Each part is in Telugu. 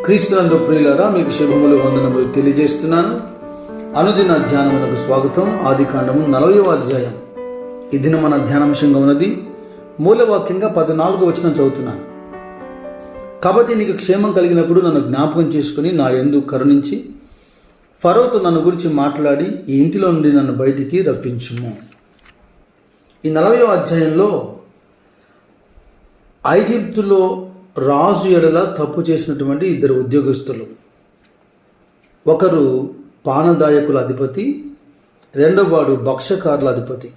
క్రీస్తునందు ప్రియులారా, మీకు శుభములు వందనములు తెలియజేస్తున్నాను. అనుదిన ధ్యానమునకు స్వాగతం. ఆదికాండము 40వ అధ్యాయం. ఈ దిన మన ధ్యానాంశంగా ఉన్నది మూలవాక్యంగా 14వ వచనం చదువుతున్నాను. కాబట్టి నీకు క్షేమం కలిగినప్పుడు నన్ను జ్ఞాపకం చేసుకుని నా యందు కరుణించి ఫరోతో నన్ను గురించి మాట్లాడి ఈ ఇంటిలో నుండి నన్ను బయటికి రప్పించుము. ఈ 40వ అధ్యాయంలో ఐగుప్తులో రాజు ఎడల తప్పు చేసినటువంటి ఇద్దరు ఉద్యోగస్తులు, ఒకరు పానదాయకుల అధిపతి, రెండవవాడు భక్ష్యకారుల అధిపతి.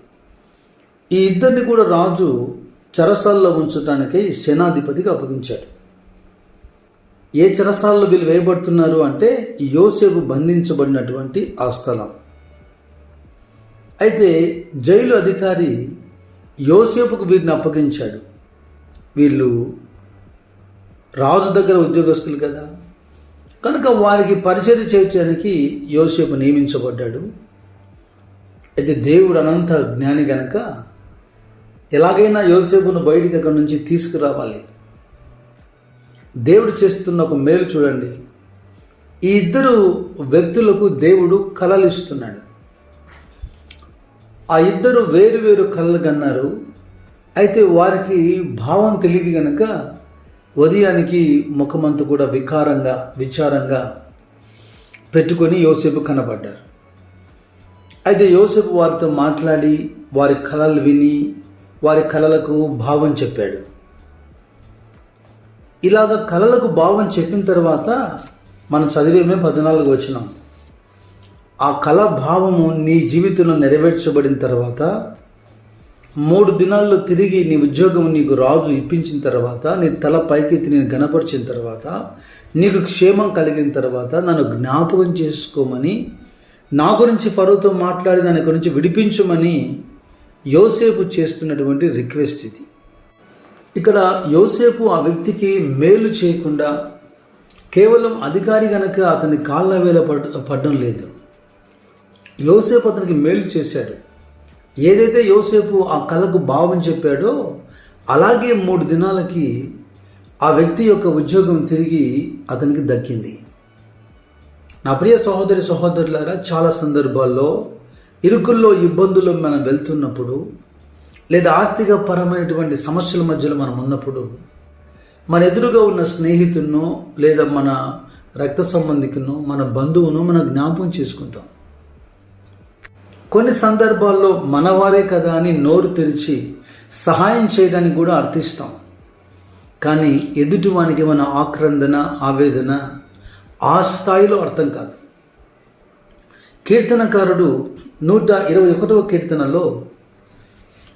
ఈ ఇద్దరిని కూడా రాజు చెరసాల్లో ఉంచడానికై సేనాధిపతికి అప్పగించాడు. ఏ చెరసాల్లో వీళ్ళు వేయబడుతున్నారు అంటే యోసేపు బంధించబడినటువంటి ఆ స్థలం. అయితే జైలు అధికారి యోసేపుకు వీరిని అప్పగించాడు. వీళ్ళు రాజు దగ్గర ఉద్యోగస్తులు కదా, కనుక వారికి పరిచర్య చేయడానికి యోసేపు నియమించబడ్డాడు. అయితే దేవుడు అనంత జ్ఞాని గనక ఎలాగైనా యోసేపును బయటికి అక్కడి నుంచి తీసుకురావాలి. దేవుడు చేస్తున్న ఒక మేలు చూడండి. ఈ ఇద్దరు వ్యక్తులకు దేవుడు కలలు ఇస్తున్నాడు. ఆ ఇద్దరు వేరు వేరు కలలు కన్నారు. అయితే వారికి భావం తెలియదు గనక ఉదయానికి ముఖమంతా కూడా విచారంగా పెట్టుకొని యోసేపు కనబడ్డారు. అయితే యోసేపు వారితో మాట్లాడి వారి కలలు విని వారి కలలకు భావం చెప్పాడు. ఇలాగ కలలకు భావం చెప్పిన తర్వాత మనం చదివేమే 14వ వచనం. ఆ కళ భావము నీ జీవితంలో నెరవేర్చబడిన తర్వాత 3 దినాల్లో తిరిగి నీ ఉద్యోగం నీకు రాజు ఇప్పించిన తర్వాత, నీ తల పైకెత్తి నేను గణపరిచిన తర్వాత, నీకు క్షేమం కలిగిన తర్వాత నన్ను జ్ఞాపకం చేసుకోమని, నా గురించి ఫరోతో మాట్లాడి నన్ను ఇక్కడి నుంచి విడిపించమని యోసేపు చేస్తున్నటువంటి రిక్వెస్ట్ ఇది. ఇక్కడ యోసేపు ఆ వ్యక్తికి మేలు చేయకుండా కేవలం అధికారి గనక అతని కాళ్ళ వేల పడడం లేదు. యోసేపు అతనికి మేలు చేశాడు. ఏదైతే యోసేపు ఆ కళకు భావం చెప్పాడో అలాగే 3 దినాలకి ఆ వ్యక్తి యొక్క ఉద్యోగం తిరిగి అతనికి దక్కింది. నా ప్రియ సహోదరులారా, చాలా సందర్భాల్లో ఇరుకుల్లో ఇబ్బందుల్లో మనం వెళ్తున్నప్పుడు, లేదా ఆర్థిక పరమైనటువంటి సమస్యల మధ్యలో మనం ఉన్నప్పుడు, మన ఎదురుగా ఉన్న స్నేహితున్నో లేదా మన రక్త సంబంధికునో మన బంధువునో మనం జ్ఞాపకం చేసుకుంటాం. కొన్ని సందర్భాల్లో మనవారే కదా అని నోరు తెరిచి సహాయం చేయడానికి కూడా అర్థిస్తాం. కానీ ఎదుటివానికి మన ఆక్రందన, ఆవేదన ఆ స్థాయిలో అర్థం కాదు. కీర్తనకారుడు 121వ కీర్తనలో,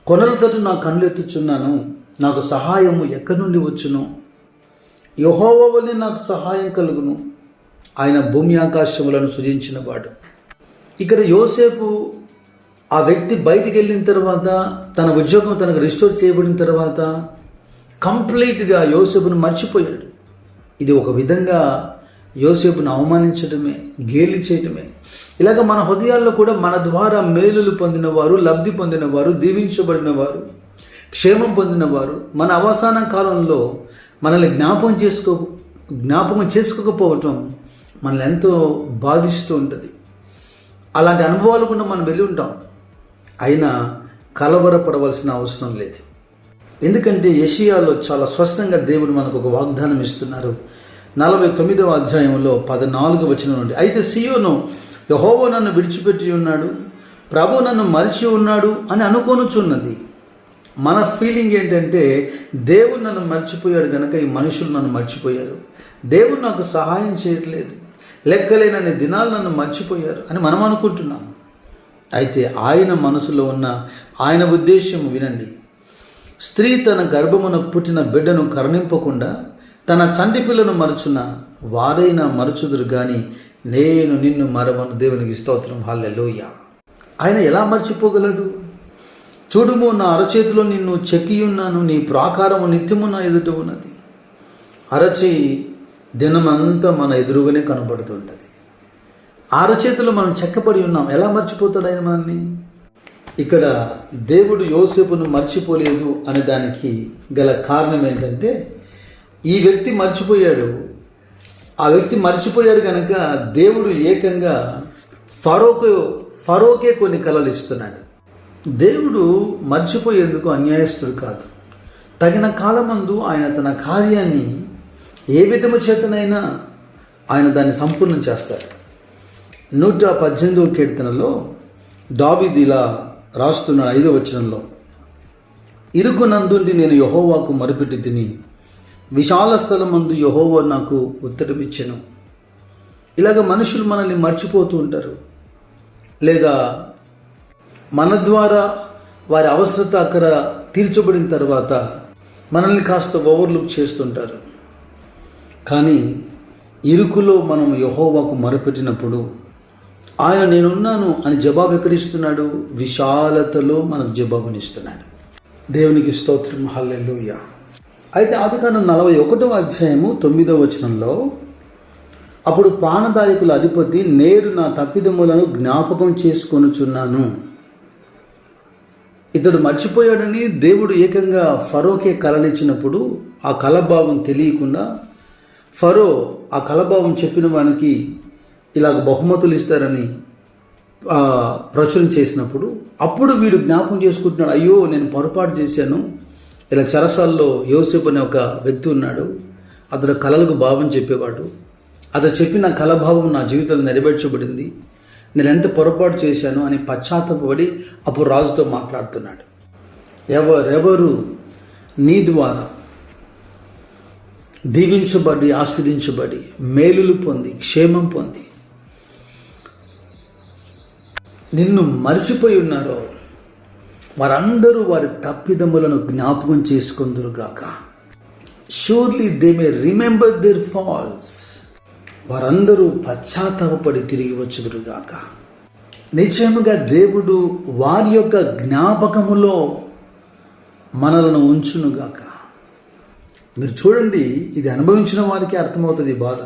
కొనల తట్టు నా కన్నులెత్తుచున్నాను, నాకు సహాయము ఎక్కడి నుండి వచ్చును, యెహోవా వలె నాకు సహాయం కలుగును, ఆయన భూమి ఆకాశములను సృజించిన వాడు. ఇక్కడ యోసేపు ఆ వ్యక్తి బయటికి వెళ్ళిన తర్వాత, తన ఉద్యోగం తనకు రిస్టోర్ చేయబడిన తర్వాత కంప్లీట్గా యోసేపును మర్చిపోయాడు. ఇది ఒక విధంగా యోసేపును అవమానించడమే, గేలి చేయడమే. ఇలాగ మన హృదయాల్లో కూడా మన ద్వారా మేలులు పొందినవారు, లబ్ధి పొందినవారు, దీవించబడిన వారు, క్షేమం పొందినవారు మన అవసాన కాలంలో మనల్ని జ్ఞాపకం చేసుకోకపోవటం మనల్ని ఎంతో బాధిస్తూ ఉంటుంది. అలాంటి అనుభవాలు కూడా మనం వెళ్ళి ఉంటాం. అయినా కలవరపడవలసిన అవసరం లేదు. ఎందుకంటే యెషయాలో చాలా స్పష్టంగా దేవుడు మనకు ఒక వాగ్దానం ఇస్తున్నారు. 49వ అధ్యాయంలో 14వ వచనం నుండి, అయితే సియోను యెహోవా నన్ను విడిచిపెట్టి ఉన్నాడు, ప్రభు నన్ను మరిచి ఉన్నాడు అని అనుకొనుచున్నది. మన ఫీలింగ్ ఏంటంటే దేవుడు నన్ను మర్చిపోయాడు కనుక ఈ మనుషులు నన్ను మర్చిపోయారు, దేవుడు నాకు సహాయం చేయట్లేదు, లెక్కలేనన్ని దినాలు నన్ను మర్చిపోయారు అని మనం అనుకుంటున్నాం. అయితే ఆయన మనసులో ఉన్న ఆయన ఉద్దేశం వినండి. స్త్రీ తన గర్భమున పుట్టిన బిడ్డను కరుణింపకుండా తన చంటి పిల్లను మరచున వారైనా మరచుదురు గాని నేను నిన్ను మరవను. దేవునికి స్తోత్రం, హల్లెలూయా. ఆయన ఎలా మర్చిపోగలడు? చూడుము, నా అరచేతిలో నిన్ను చెక్కియున్నాను, నీ ప్రాకారము నిత్యము నా ఎదుట ఉన్నది. అరచేయి దినమంతా మన ఎదురుగానే కనబడుతుంటుంది. అరచేతిలో మనం చెక్కబడి ఉన్నాం. ఎలా మర్చిపోతాడు ఆయన మనల్ని? ఇక్కడ దేవుడు యోసేపును మర్చిపోలేదు అనే దానికి గల కారణం ఏంటంటే, ఈ వ్యక్తి మర్చిపోయాడు. ఆ వ్యక్తి మర్చిపోయాడు కనుక దేవుడు ఏకంగా ఫరోకే కొన్ని కలలు ఇస్తున్నాడు. దేవుడు మర్చిపోయేందుకు అన్యాయస్తుడు కాదు. తగిన కాలమందు ఆయన తన కార్యాన్ని ఏ విధము చేతనైనా ఆయన దాన్ని సంపూర్ణం చేస్తాడు. 118వ కీర్తనలో దావీదు ఇలా రాస్తున్నాడు 5వ వచనంలో, ఇరుకునందుండి నేను యెహోవాకు మొరపెట్టి తిని, విశాల స్థలమందు యెహోవా నాకు ఉత్తరమిచ్చెను. ఇలాగ మనుషులు మనల్ని మర్చిపోతూ ఉంటారు, లేదా మన ద్వారా వారి అవసరత అక్కడ తీర్చబడిన తర్వాత మనల్ని కాస్త ఓవర్లుక్ చేస్తుంటారు. కానీ ఇరుకులో మనం యెహోవాకు మొరపెట్టినప్పుడు ఆయన నేనున్నాను అని జవాబు ఎక్కడిస్తున్నాడు? విశాలతలో మనకు జవాబునిస్తున్నాడు. దేవునికి స్తోత్రం, హల్లెలూయా. అయితే ఆదికాండం 41వ అధ్యాయము 9వ వచనంలో, అప్పుడు పానదాయకుల అధిపతి, నేడు నా తప్పిదములను జ్ఞాపకం చేసుకొనుచున్నాను. ఇతడు మర్చిపోయాడని దేవుడు ఏకంగా ఫరోకే కలనిచ్చినప్పుడు ఆ కలభావం తెలియకుండా ఫరో ఆ కలభావం చెప్పిన వానికి ఇలాగ బహుమతులు ఇస్తారని ప్రచురణ చేసినప్పుడు అప్పుడు వీడు జ్ఞాపకం చేసుకుంటున్నాడు, అయ్యో నేను పొరపాటు చేశాను. ఇలా చెరసాల్లో యోసేపు అనే ఒక వ్యక్తి ఉన్నాడు, అతడు కలలకు భావం చెప్పేవాడు. అతడు చెప్పిన కలభావం నా జీవితంలో నెరవేర్చబడింది, నేను ఎంత పొరపాటు చేశాను అని పశ్చాత్తాపడి అప్పుడు రాజుతో మాట్లాడుతున్నాడు. ఎవరెవరు నీ ద్వారా దీవించబడి ఆస్వాదించబడి మేలులు పొంది క్షేమం పొంది నిన్ను మరిచిపోయి ఉన్నారో వారందరూ వారి తప్పిదములను జ్ఞాపకం చేసుకొందురుగాక. Surely they may remember their faults. వారందరూ పశ్చాత్తాపడి తిరిగి వచ్చుదురుగాక. నిశ్చయముగా దేవుడు వారి యొక్క జ్ఞాపకములో మనలను ఉంచునుగాక. మీరు చూడండి, ఇది అనుభవించిన వారికి అర్థమవుతుంది బాధ.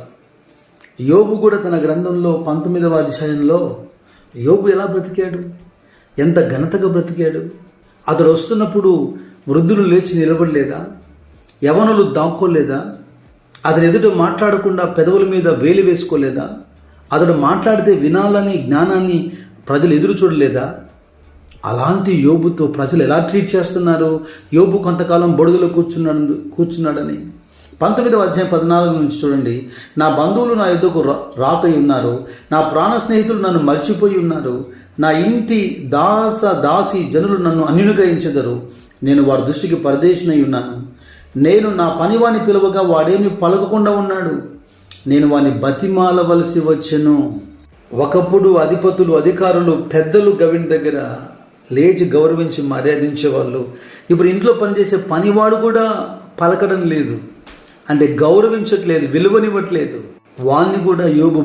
యోబు కూడా తన గ్రంథంలో 19వ అధ్యాయంలో యోబు ఎలా బ్రతికాడు, ఎంత ఘనతగా బ్రతికాడు. అతడు వస్తున్నప్పుడు వృద్ధులు లేచి నిలబడలేదా? యవనులు దాక్కోలేదా? అతని ఎదుట మాట్లాడకుండా పెదవుల మీద వేలి వేసుకోలేదా? అతడు మాట్లాడితే వినాలని జ్ఞానాన్ని ప్రజలు ఎదురు చూడలేదా? అలాంటి యోబుతో ప్రజలు ఎలా ట్రీట్ చేస్తున్నారు? యోబు కొంతకాలం బొడుగులో కూర్చున్నాడని 19వ అధ్యాయం 14 నుంచి చూడండి. నా బంధువులు నా యుద్ధకు రాకై ఉన్నారు, నా ప్రాణ స్నేహితులు నన్ను మర్చిపోయి ఉన్నారు, నా ఇంటి దాసి జనులు నన్ను అన్యునిగా ఎంచెదరు, నేను వారి దృష్టికి పరదేశినై ఉన్నాను. నేను నా పనివాని పిలువగా వాడేమి పలకకుండా ఉన్నాడు, నేను వాని బతిమాలవలసి వచ్చెను. ఒకప్పుడు అధిపతులు, అధికారులు, పెద్దలు గవిని దగ్గర లేచి గౌరవించి మర్యాదించేవాళ్ళు. ఇప్పుడు ఇంట్లో పనిచేసే పనివాడు కూడా పలకడం లేదు, అంటే గౌరవించట్లేదు, విలువనివ్వట్లేదు. వాణ్ణి కూడా యోబు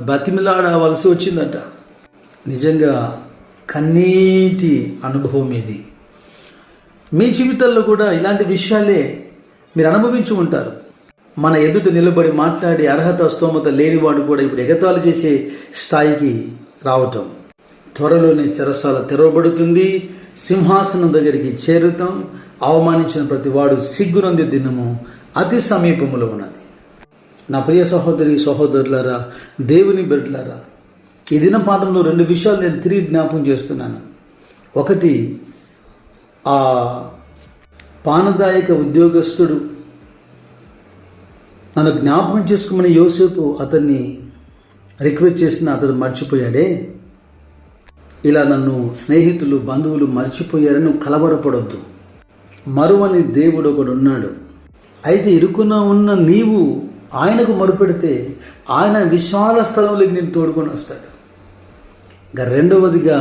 బతిమిలాడవలసి వచ్చిందట. నిజంగా కన్నీటి అనుభవం ఇది. మీ జీవితాల్లో కూడా ఇలాంటి విషయాలే మీరు అనుభవించి ఉంటారు. మన ఎదుట నిలబడి మాట్లాడి అర్హత స్తోమత లేనివాడు కూడా ఇప్పుడు ఎగతాళి చేసే స్థాయికి రావటం. త్వరలోనే చెరసాల తెరవబడుతుంది, సింహాసనం దగ్గరికి చేరుతాం. అవమానించిన ప్రతి వాడు సిగ్గునంది దినము అతి సమీపములో ఉన్నది. నా ప్రియ సహోదరి సహోదరులారా, దేవుని బిడ్డలారా, ఈ దిన పాఠంలో 2 విషయాలు నేను తిరిగి జ్ఞాపకం చేస్తున్నాను. ఒకటి, ఆ పానదాయక ఉద్యోగస్తుడు నన్ను జ్ఞాపకం చేసుకోమని యోసేపు అతన్ని రిక్వెస్ట్ చేసిన అతడు మర్చిపోయాడే. ఇలా నన్ను స్నేహితులు, బంధువులు మర్చిపోయారని నువ్వు కలవరపడొద్దు. మరువని దేవుడు ఒకడు ఉన్నాడు. అయితే ఇరుకున ఉన్న నీవు ఆయనకు మొరుపెడితే ఆయన విశాల స్థలంలోకి నేను తోడుకొని వస్తాడు. ఇంకా రెండవదిగా,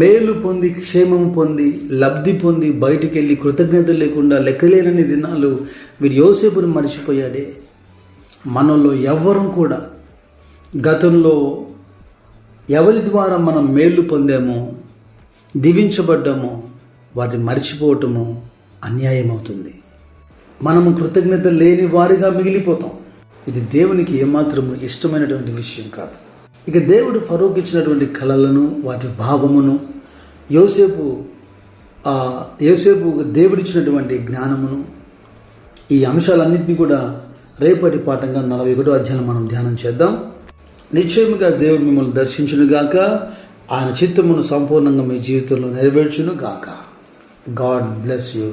మేలు పొంది క్షేమం పొంది లబ్ధి పొంది బయటికి వెళ్ళి కృతజ్ఞత లేకుండా లెక్కలేనని దినాలు వీడు యోసేపును మర్చిపోయాడే. మనలో ఎవ్వరం కూడా గతంలో ఎవరి ద్వారా మనం మేలు పొందామో, దీవించబడ్డామో వాటిని మర్చిపోవటము అన్యాయం అవుతుంది. మనము కృతజ్ఞత లేని వారిగా మిగిలిపోతాం. ఇది దేవునికి ఏమాత్రము ఇష్టమైనటువంటి విషయం కాదు. ఇక దేవుడు ఫరోకి ఇచ్చినటువంటి కళలను, వాటి భావమును, యోసేపు దేవుడిచ్చినటువంటి జ్ఞానమును, ఈ అంశాలన్నింటినీ కూడా రేపటి పాఠంగా 41వ అధ్యాయం మనం ధ్యానం చేద్దాం. నిశ్చయముగా దేవుడు మిమ్మల్ని దర్శించునుగాక, ఆయన చిత్తమును సంపూర్ణంగా మీ జీవితంలో నెరవేర్చునుగాక. God bless you.